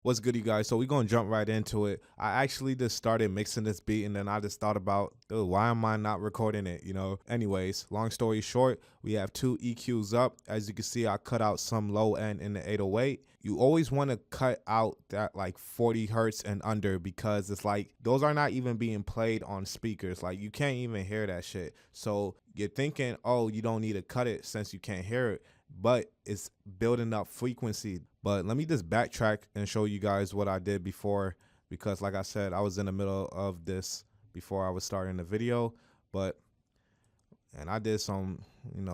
What's good, you guys? So we're gonna jump right into it. I actually just started mixing this beat and then I just thought about, dude, why am I not recording it? Anyways, long story short, we have two EQs up. As you can see, I cut out some low end in the 808. You always want to cut out that like 40 hertz and under, because it's like those are not even being played on speakers. Like you can't even hear that shit. So you're thinking, oh, you don't need to cut it since you can't hear it, but it's building up frequency. But let me just backtrack and show you guys what I did before, because like I said, I was in the middle of this before I was starting the video, and I did some,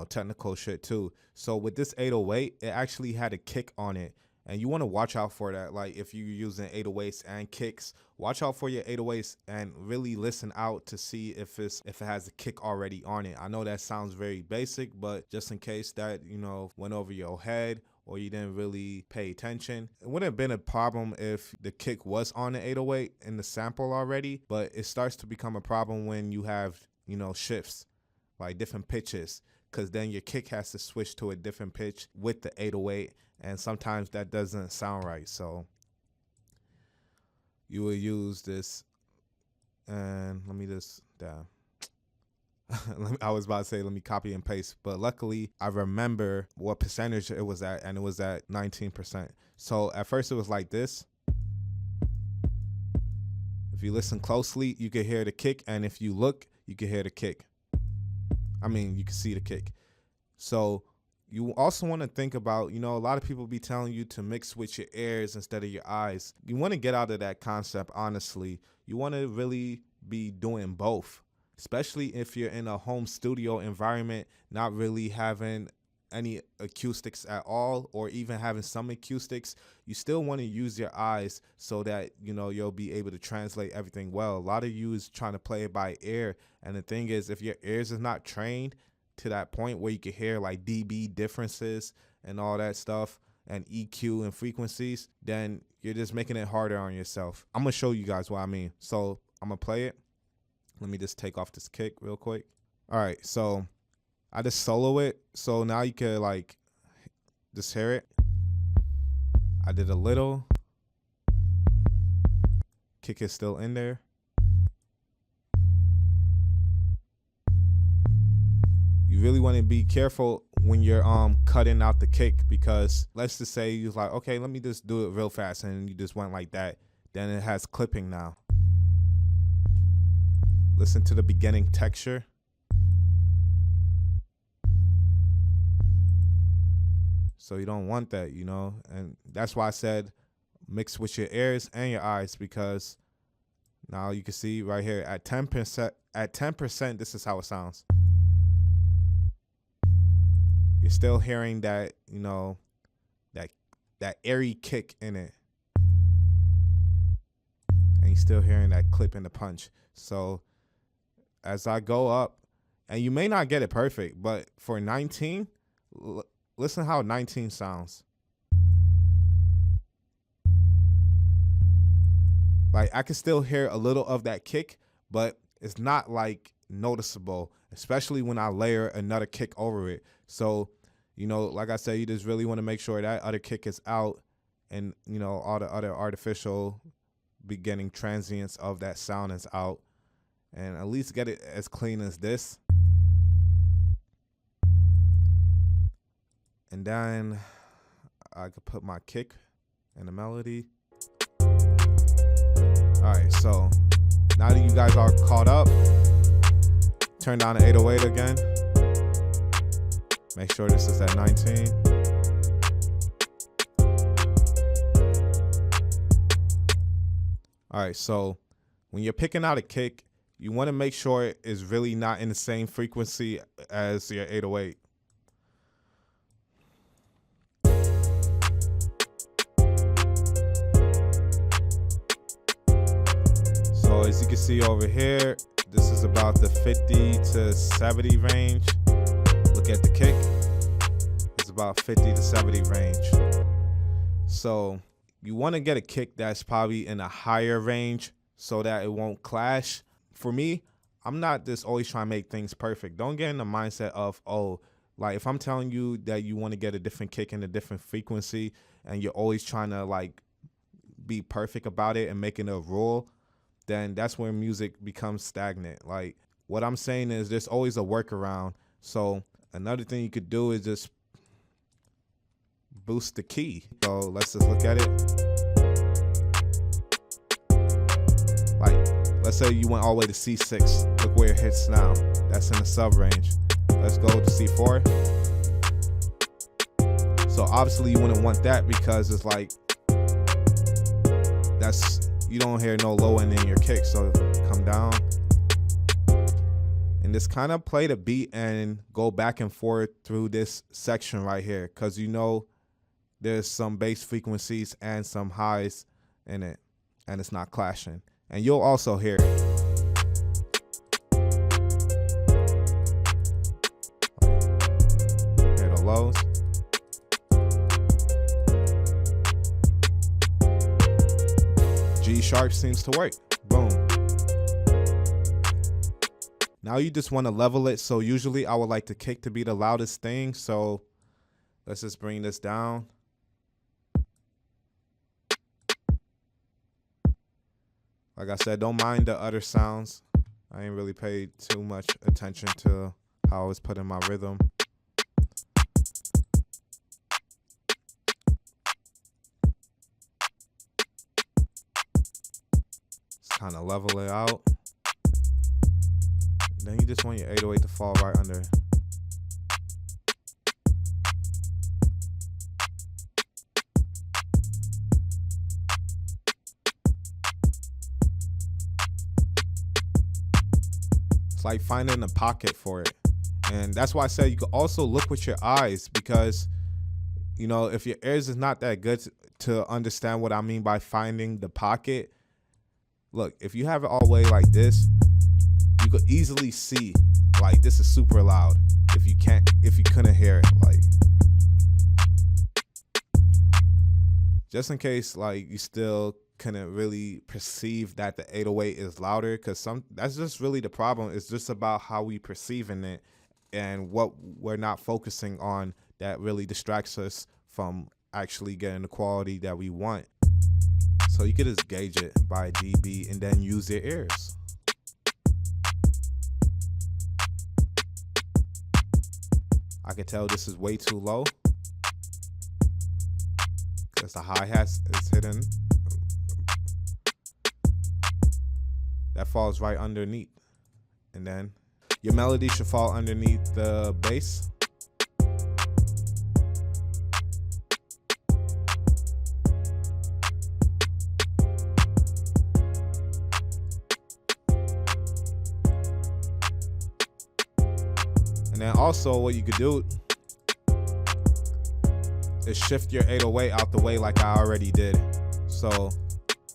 technical shit too. So with this 808, it actually had a kick on it. And you want to watch out for that. Like if you're using 808s and kicks, watch out for your 808s and really listen out to see if it has a kick already on it. I know that sounds very basic, but just in case that, went over your head or you didn't really pay attention, it wouldn't have been a problem if the kick was on the 808 in the sample already, but it starts to become a problem when you have, shifts, like different pitches, because then your kick has to switch to a different pitch with the 808, and sometimes that doesn't sound right. So you will use this, and let me just I was about to say let me copy and paste, but luckily I remember what percentage it was at, and it was at 19%. So at first it was like this. If you listen closely, you can hear the kick, and if you look, you can hear the kick. I mean, you can see the kick. So you also want to think about, a lot of people be telling you to mix with your ears instead of your eyes. You want to get out of that concept, honestly. You want to really be doing both, especially if you're in a home studio environment, not really having any acoustics at all, or even having some acoustics. You still want to use your eyes so that, you'll be able to translate everything well. A lot of you is trying to play it by ear. And the thing is, if your ears is not trained to that point where you can hear like dB differences and all that stuff and EQ and frequencies, then you're just making it harder on yourself. I'm gonna show you guys what I mean. So I'm gonna play it. Let me just take off this kick real quick. All right, so I just solo it. So now you can like just hear it. I did a little. Kick is still in there. You really want to be careful when you're cutting out the kick, because let's just say you're like, okay, let me just do it real fast, and you just went like that. Then it has clipping now. Listen to the beginning texture. So you don't want that, and that's why I said mix with your ears and your eyes, because now you can see right here at 10%. At 10%, this is how it sounds. You're still hearing that, that airy kick in it. And you're still hearing that clip in the punch. So as I go up, and you may not get it perfect, but for 19, listen how 19 sounds. Like I can still hear a little of that kick, but it's not like noticeable, especially when I layer another kick over it. So, like I said, you just really want to make sure that other kick is out, and, all the other artificial beginning transients of that sound is out, and at least get it as clean as this. And then I could put my kick and the melody. All right, so now that you guys are caught up, turn down the 808 again. Make sure this is at 19. All right, so when you're picking out a kick, you want to make sure it is really not in the same frequency as your 808. So as you can see over here, this is about the 50 to 70 range. Look at the kick. It's about 50 to 70 range. So you want to get a kick that's probably in a higher range so that it won't clash. For me, I'm not just always trying to make things perfect. Don't get in the mindset of, oh, like if I'm telling you that you want to get a different kick in a different frequency and you're always trying to like be perfect about it and making it a rule, then that's where music becomes stagnant. Like, what I'm saying is there's always a workaround. So another thing you could do is just boost the key. So let's just look at it. Like, let's say you went all the way to C6. Look where it hits now. That's in the sub range. Let's go to C4. So obviously you wouldn't want that because it's like, you don't hear no low end in your kick. So come down and just kind of play the beat and go back and forth through this section right here, because you know there's some bass frequencies and some highs in it and it's not clashing, and you'll also hear it. Hear the lows. G sharp seems to work. Boom. Now you just want to level it. So usually I would like the kick to be the loudest thing. So let's just bring this down. Like I said, don't mind the other sounds. I ain't really paid too much attention to how I was putting my rhythm. Kind of level it out. Then you just want your 808 to fall right under. It's like finding a pocket for it. And that's why I said you could also look with your eyes, because, you know, if your ears is not that good to understand what I mean by finding the pocket, look, if you have it all the way like this, you could easily see, like, this is super loud. If you couldn't hear it, like, just in case, like, you still couldn't really perceive that the 808 is louder, because that's just really the problem. It's just about how we perceiving it and what we're not focusing on that really distracts us from actually getting the quality that we want. So you could just gauge it by dB and then use your ears. I can tell this is way too low because the hi-hat is hidden. That falls right underneath. And then your melody should fall underneath the bass. And then also what you could do is shift your 808 out the way like I already did. So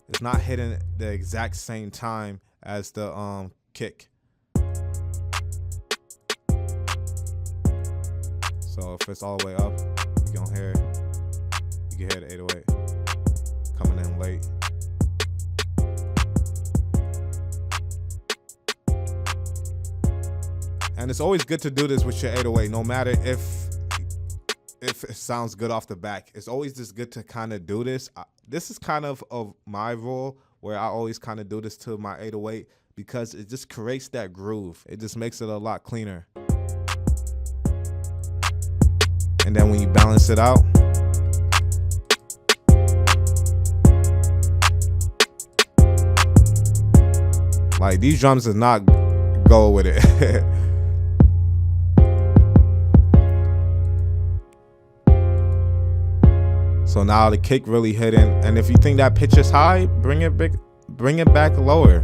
it's not hitting the exact same time as the kick. So if it's all the way up, you can hear it. You can hear the 808 coming in late. And it's always good to do this with your 808, no matter if it sounds good off the back. It's always just good to kind of do this. This is kind of my rule where I always kind of do this to my 808 because it just creates that groove. It just makes it a lot cleaner. And then when you balance it out, like, these drums does not go with it. So now the kick really hidden, and if you think that pitch is high, bring it back lower.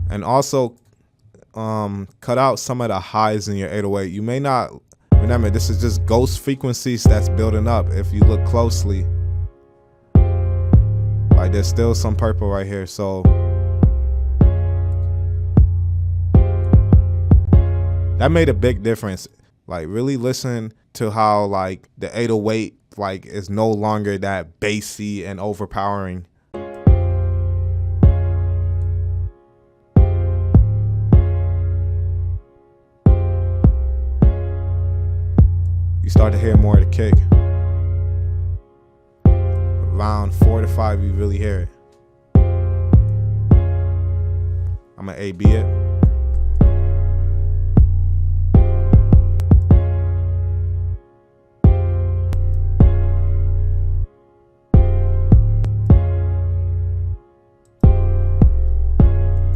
And also cut out some of the highs in your 808. You may not remember, this is just ghost frequencies that's building up if you look closely. Like, there's still some purple right here, so that made a big difference. Like, really listen to how, like, the 808, like, is no longer that bassy and overpowering. you start to hear more of the kick. Around 4 to 5, you really hear it. I'm gonna A-B it.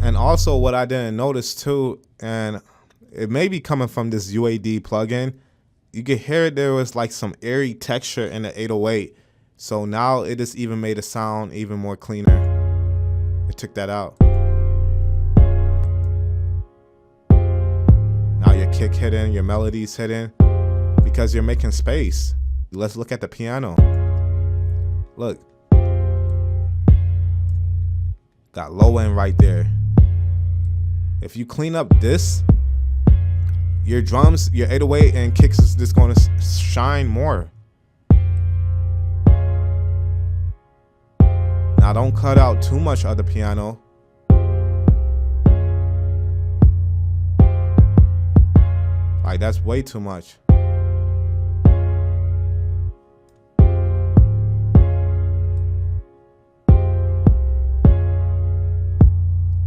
And also what I didn't notice too, and it may be coming from this UAD plugin, you could hear there was like some airy texture in the 808. So now it just even made it sound even more cleaner. It took that out. Now your kick hidden, your melody's hidden because you're making space. Let's look at the piano. Look. Got low end right there. If you clean up this, your drums, your 808 and kicks is just gonna shine more. Now don't cut out too much of the piano. Like that's way too much.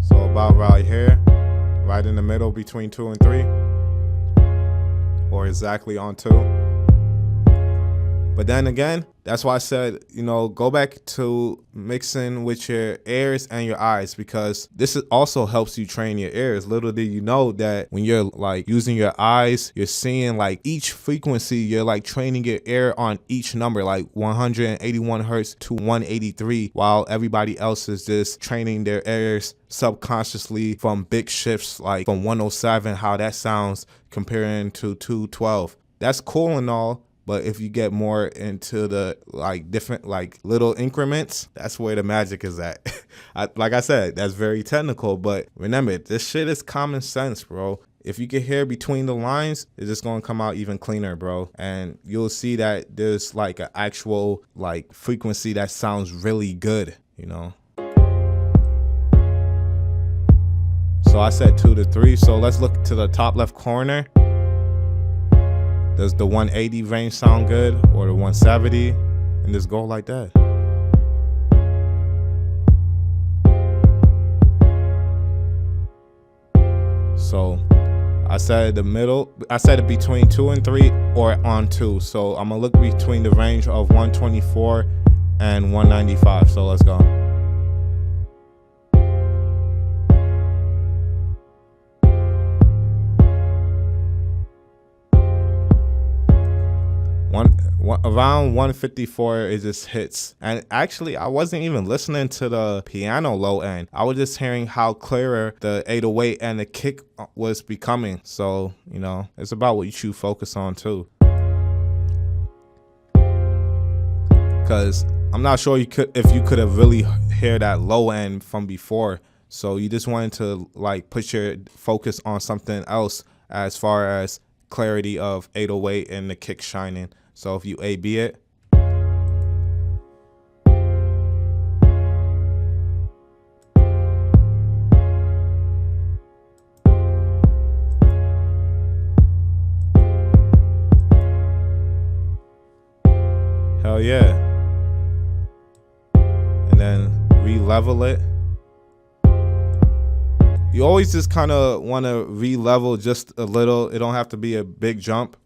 So about right here, right in the middle between 2 and 3, or exactly on 2. But then again, that's why I said, you know, go back to mixing with your ears and your eyes, because this also helps you train your ears. Little did you know that when you're like using your eyes, you're seeing like each frequency, you're like training your ear on each number, like 181 hertz to 183, while everybody else is just training their ears subconsciously from big shifts, like from 107, how that sounds comparing to 212. That's cool and all. But if you get more into the like different like little increments, that's where the magic is at. Like I said, that's very technical, but remember, this shit is common sense, bro. If you can hear between the lines, it's just gonna come out even cleaner, bro. And you'll see that there's like an actual like frequency that sounds really good, you know? So I said 2 to 3, so let's look to the top left corner. Does the 180 range sound good, or the 170? And just go like that. So I said the middle, I said it between 2 and 3 or on 2. So I'm gonna look between the range of 124 and 195. So let's go. Around 154 it just hits. And actually I wasn't even listening to the piano low end. I was just hearing how clearer the 808 and the kick was becoming. So, you know, it's about what you focus on too. Cause I'm not sure if you could have really heard that low end from before. So you just wanted to like put your focus on something else as far as clarity of 808 and the kick shining. So if you A-B it, hell yeah. And then re-level it. You always just kind of want to re-level just a little. It don't have to be a big jump.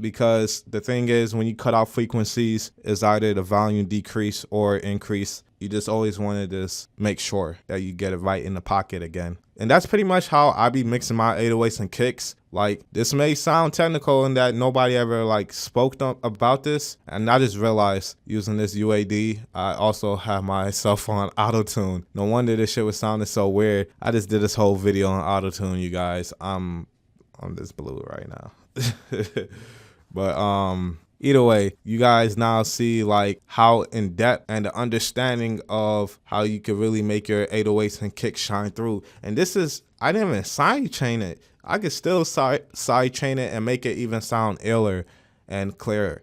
Because the thing is, when you cut off frequencies, it's either the volume decrease or increase. You just always want to just make sure that you get it right in the pocket again. And that's pretty much how I be mixing my 808s and kicks. Like, this may sound technical in that nobody ever like spoke about this. And I just realized using this UAD, I also have myself on auto-tune. No wonder this shit was sounding so weird. I just did this whole video on auto-tune, you guys. I'm just blue right now. But either way, you guys now see like how in depth and the understanding of how you can really make your 808s and kicks shine through. And this is, I didn't even side chain it. I could still side chain it and make it even sound iller and clearer.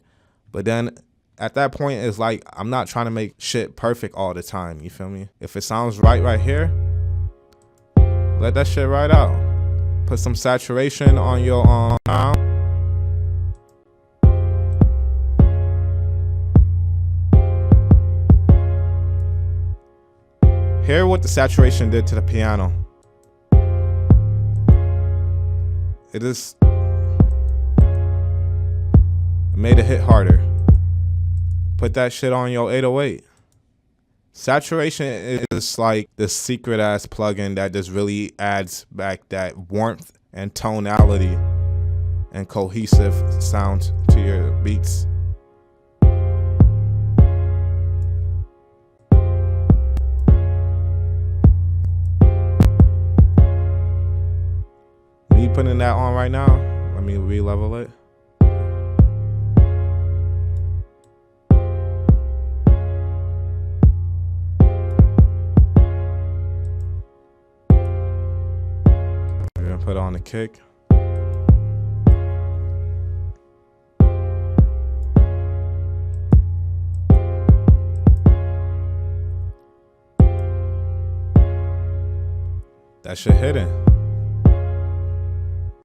But then at that point, it's like, I'm not trying to make shit perfect all the time. You feel me? If it sounds right here, let that shit right out. Put some saturation on your sound. Hear what the saturation did to the piano. It made it hit harder. Put that shit on your 808. Saturation is like the secret ass plugin that just really adds back that warmth and tonality and cohesive sound to your beats. Me putting that on right now, let me re-level it. We're gonna put on the kick. That shit hitting.